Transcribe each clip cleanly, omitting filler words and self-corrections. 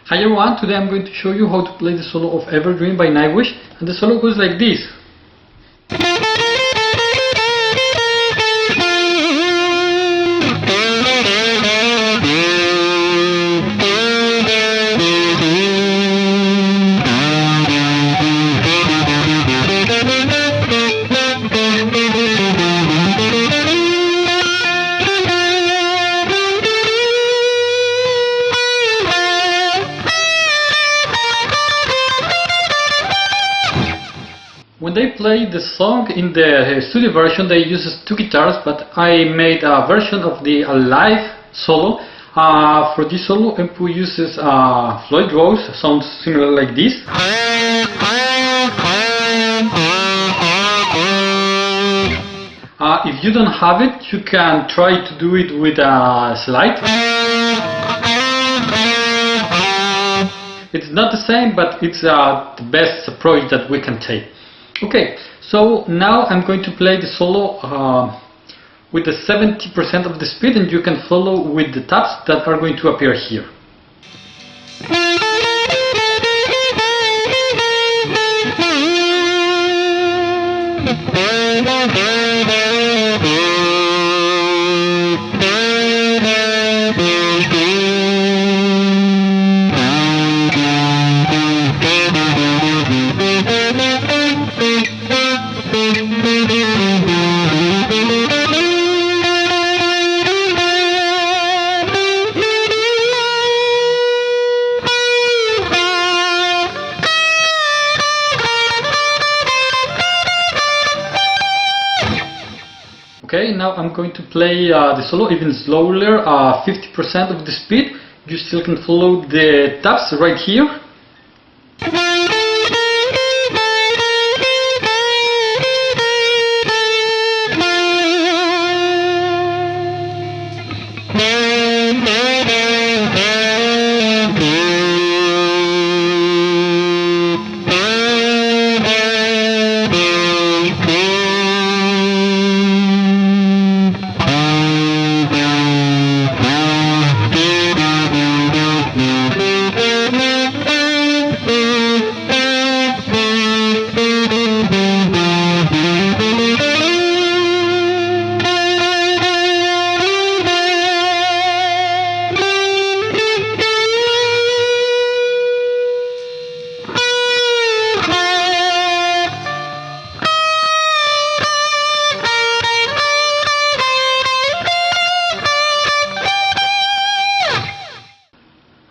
Hi everyone, today I'm going to show you how to play the solo of Evergreen by Nightwish, and the solo goes like this. When they play the song in the studio version, they use two guitars, but I made a version of the live solo. For this solo, Empu uses Floyd Rose, sounds similar like this. If you don't have it, you can try to do it with a slide. It's not the same, but it's the best approach that we can take. Okay, so now I'm going to play the solo with the 70% of the speed, and you can follow with the taps that are going to appear here. Okay, now I'm going to play the solo even slower, 50% of the speed. You still can follow the taps right here.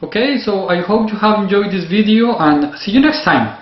Okay, so I hope you have enjoyed this video and see you next time.